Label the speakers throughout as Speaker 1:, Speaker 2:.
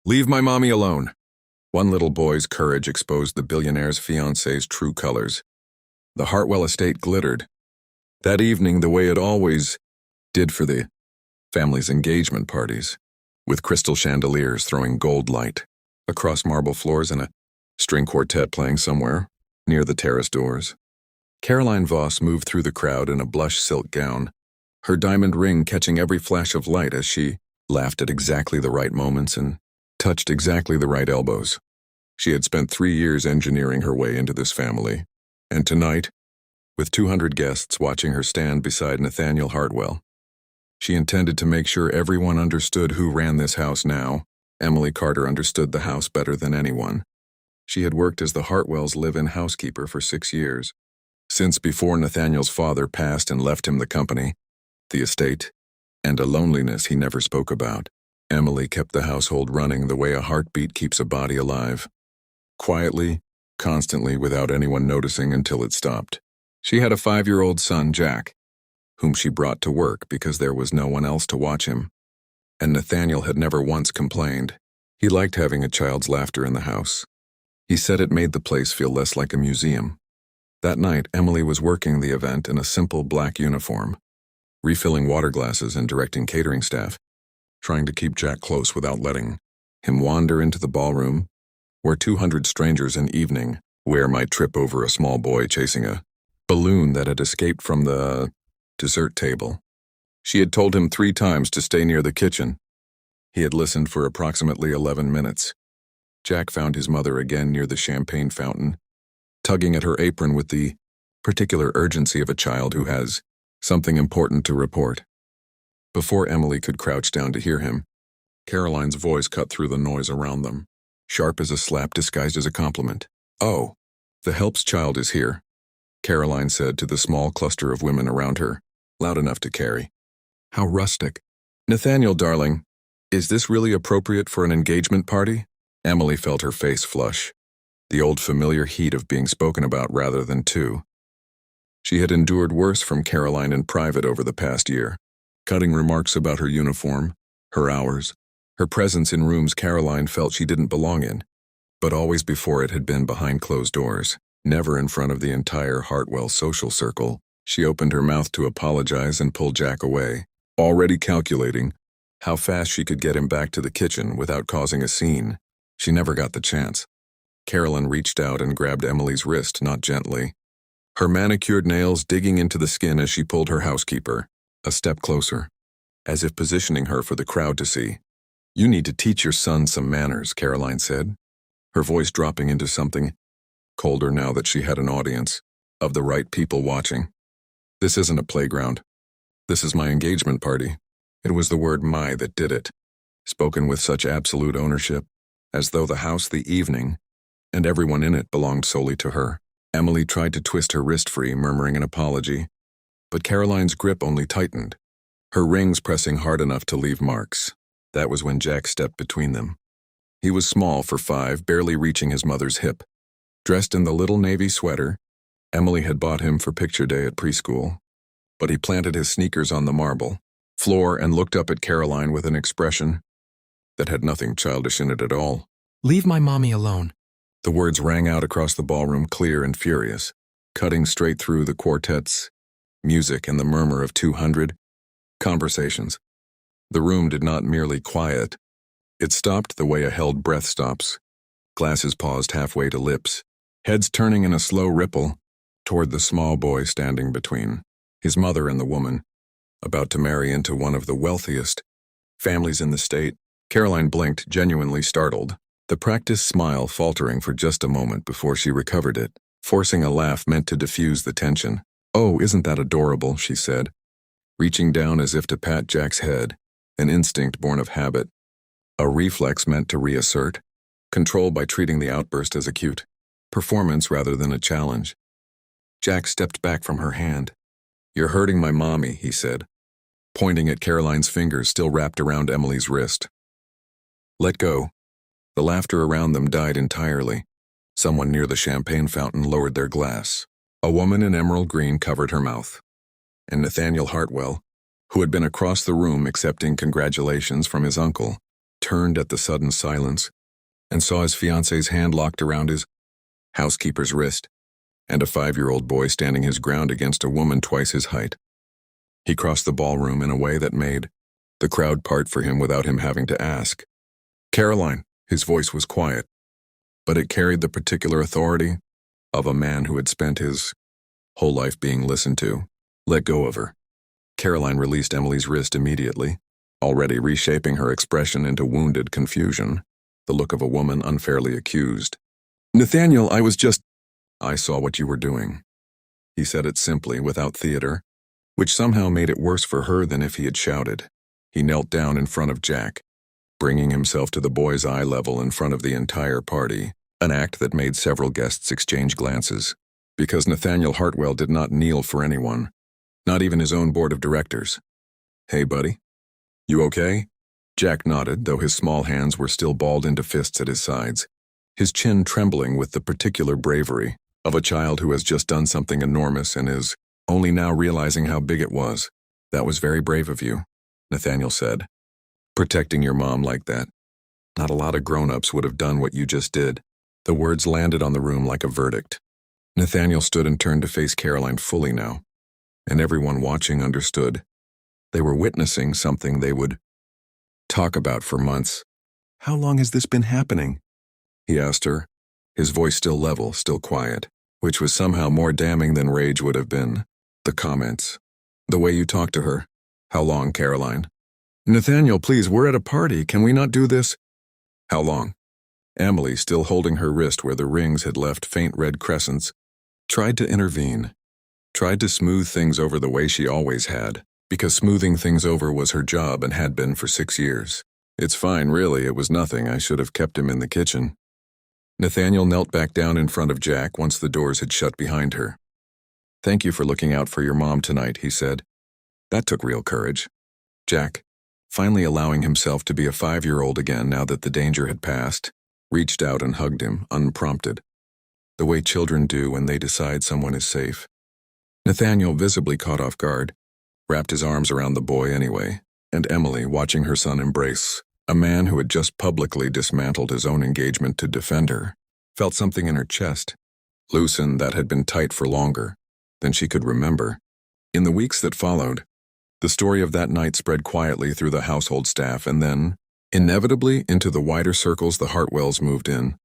Speaker 1: Leave my mommy alone. One little boy's courage exposed the billionaire's fiancée's true colors. The Hartwell estate glittered. That evening, the way it always did for the family's engagement parties, with crystal chandeliers throwing gold light across marble floors and a string quartet playing somewhere near the terrace doors. Caroline Voss moved through the crowd in a blush silk gown, her diamond ring catching every flash of light as she laughed at exactly the right moments and touched exactly the right elbows. She had spent 3 years engineering her way into this family, and tonight, with 200 guests watching her stand beside Nathaniel Hartwell, she intended to make sure everyone understood who ran this house now. Emily Carter understood the house better than anyone. She had worked as the Hartwells' live-in housekeeper for 6 years. Since before Nathaniel's father passed and left him the company, the estate, and a loneliness he never spoke about, Emily kept the household running the way a heartbeat keeps a body alive. Quietly, constantly, without anyone noticing until it stopped. She had a 5-year-old son, Jack, whom she brought to work because there was no one else to watch him. And Nathaniel had never once complained. He liked having a child's laughter in the house. He said it made the place feel less like a museum. That night, Emily was working the event in a simple black uniform, refilling water glasses and directing catering staff, trying to keep Jack close without letting him wander into the ballroom, where 200 strangers an evening might trip over a small boy chasing a balloon that had escaped from the dessert table. She had told him 3 times to stay near the kitchen. He had listened for approximately 11 minutes. Jack found his mother again near the champagne fountain, tugging at her apron with the particular urgency of a child who has something important to report. Before Emily could crouch down to hear him, Caroline's voice cut through the noise around them, sharp as a slap disguised as a compliment. "Oh, the help's child is here," Caroline said to the small cluster of women around her, loud enough to carry. "How rustic. Nathaniel, darling, is this really appropriate for an engagement party?" Emily felt her face flush, the old familiar heat of being spoken about rather than to. She had endured worse from Caroline in private over the past year, cutting remarks about her uniform, her hours, her presence in rooms Caroline felt she didn't belong in, but always before it had been behind closed doors, never in front of the entire Hartwell social circle. She opened her mouth to apologize and pull Jack away, already calculating how fast she could get him back to the kitchen without causing a scene. She never got the chance. Caroline reached out and grabbed Emily's wrist, not gently, her manicured nails digging into the skin as she pulled her housekeeper a step closer, as if positioning her for the crowd to see. "You need to teach your son some manners," Caroline said, her voice dropping into something colder now that she had an audience of the right people watching. "This isn't a playground. This is my engagement party." It was the word "my" that did it, spoken with such absolute ownership, as though the house, the evening, and everyone in it belonged solely to her. Emily tried to twist her wrist free, murmuring an apology, but Caroline's grip only tightened, her rings pressing hard enough to leave marks. That was when Jack stepped between them. He was small for 5, barely reaching his mother's hip. Dressed in the little navy sweater Emily had bought him for picture day at preschool, but he planted his sneakers on the marble floor and looked up at Caroline with an expression that had nothing childish in it at all.
Speaker 2: "Leave my mommy alone."
Speaker 1: The words rang out across the ballroom, clear and furious, cutting straight through the quartet's music and the murmur of 200 conversations. The room did not merely quiet. It stopped the way a held breath stops. Glasses paused halfway to lips, heads turning in a slow ripple toward the small boy standing between his mother and the woman, about to marry into one of the wealthiest families in the state. Caroline blinked, genuinely startled, the practiced smile faltering for just a moment before she recovered it, forcing a laugh meant to diffuse the tension. "Oh, isn't that adorable," she said, reaching down as if to pat Jack's head, an instinct born of habit, a reflex meant to reassert control by treating the outburst as a cute performance rather than a challenge. Jack stepped back from her hand. "You're hurting my mommy," he said, pointing at Caroline's fingers still wrapped around Emily's wrist. "Let go." The laughter around them died entirely. Someone near the champagne fountain lowered their glass. A woman in emerald green covered her mouth, and Nathaniel Hartwell, who had been across the room accepting congratulations from his uncle, turned at the sudden silence and saw his fiancée's hand locked around his housekeeper's wrist and a 5-year-old boy standing his ground against a woman twice his height. He crossed the ballroom in a way that made the crowd part for him without him having to ask. "Caroline," his voice was quiet, but it carried the particular authority of a man who had spent his whole life being listened to. "Let go of her." Caroline released Emily's wrist immediately, already reshaping her expression into wounded confusion, the look of a woman unfairly accused. "Nathaniel, I saw what you were doing." He said it simply, without theater, which somehow made it worse for her than if he had shouted. He knelt down in front of Jack, bringing himself to the boy's eye level in front of the entire party, an act that made several guests exchange glances, because Nathaniel Hartwell did not kneel for anyone, not even his own board of directors. "Hey, buddy. You okay?" Jack nodded, though his small hands were still balled into fists at his sides, his chin trembling with the particular bravery of a child who has just done something enormous and is only now realizing how big it was. "That was very brave of you," Nathaniel said. "Protecting your mom like that. Not a lot of grown-ups would have done what you just did." The words landed on the room like a verdict. Nathaniel stood and turned to face Caroline fully now, and everyone watching understood. They were witnessing something they would talk about for months. "How long has this been happening?" he asked her, his voice still level, still quiet, which was somehow more damning than rage would have been. "The comments. The way you talk to her. How long, Caroline?" "Nathaniel, please, we're at a party. Can we not do this?" "How long?" Emily, still holding her wrist where the rings had left faint red crescents, tried to intervene, tried to smooth things over the way she always had, because smoothing things over was her job and had been for 6 years. "It's fine, really. It was nothing. I should have kept him in the kitchen." Nathaniel knelt back down in front of Jack once the doors had shut behind her. "Thank you for looking out for your mom tonight," he said. "That took real courage." Jack, finally allowing himself to be a 5-year-old again now that the danger had passed, reached out and hugged him, unprompted, the way children do when they decide someone is safe. Nathaniel, visibly caught off guard, wrapped his arms around the boy anyway, and Emily, watching her son embrace a man who had just publicly dismantled his own engagement to defend her, felt something in her chest loosen that had been tight for longer than she could remember. In the weeks that followed, the story of that night spread quietly through the household staff and then, inevitably, into the wider circles the Hartwells moved in.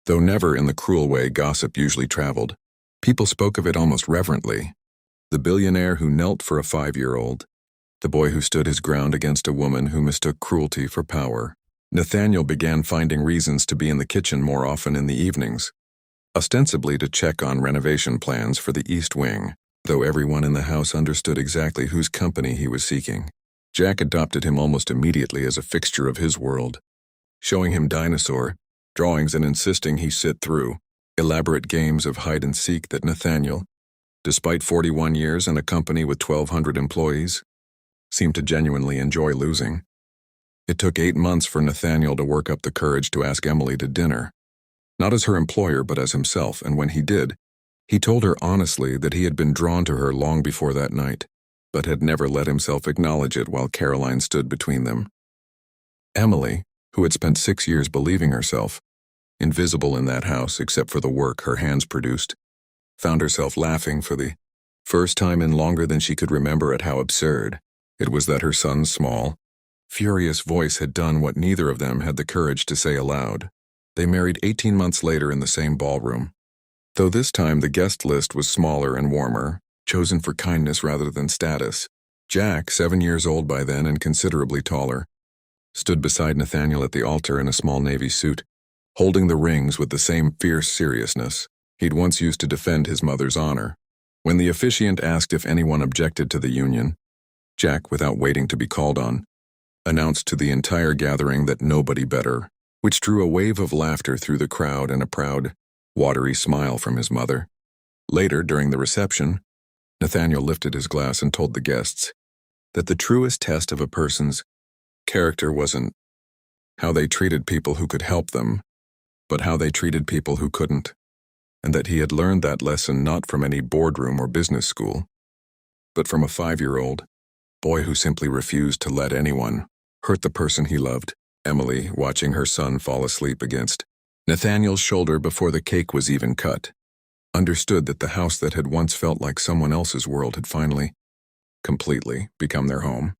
Speaker 1: Though never in the cruel way gossip usually traveled, people spoke of it almost reverently. The billionaire who knelt for a 5-year-old, the boy who stood his ground against a woman who mistook cruelty for power. Nathaniel began finding reasons to be in the kitchen more often in the evenings, ostensibly to check on renovation plans for the East Wing, though everyone in the house understood exactly whose company he was seeking. Jack adopted him almost immediately as a fixture of his world, showing him dinosaur drawings and insisting he sit through elaborate games of hide-and-seek that Nathaniel, despite 41 years and a company with 1,200 employees, seemed to genuinely enjoy losing. It took 8 months for Nathaniel to work up the courage to ask Emily to dinner, not as her employer but as himself, and when he did, he told her honestly that he had been drawn to her long before that night, but had never let himself acknowledge it while Caroline stood between them. Emily, who had spent 6 years believing herself invisible in that house except for the work her hands produced, found herself laughing for the first time in longer than she could remember at how absurd it was that her son's small, furious voice had done what neither of them had the courage to say aloud. They married 18 months later in the same ballroom, though this time the guest list was smaller and warmer, chosen for kindness rather than status. Jack, 7 years old by then and considerably taller, stood beside Nathaniel at the altar in a small navy suit, holding the rings with the same fierce seriousness he'd once used to defend his mother's honor. When the officiant asked if anyone objected to the union, Jack, without waiting to be called on, announced to the entire gathering that nobody better, which drew a wave of laughter through the crowd and a proud, watery smile from his mother. Later, during the reception, Nathaniel lifted his glass and told the guests that the truest test of a person's character wasn't how they treated people who could help them, but how they treated people who couldn't, and that he had learned that lesson not from any boardroom or business school, but from a 5-year-old boy who simply refused to let anyone hurt the person he loved. Emily, watching her son fall asleep against Nathaniel's shoulder before the cake was even cut, understood that the house that had once felt like someone else's world had finally, completely become their home.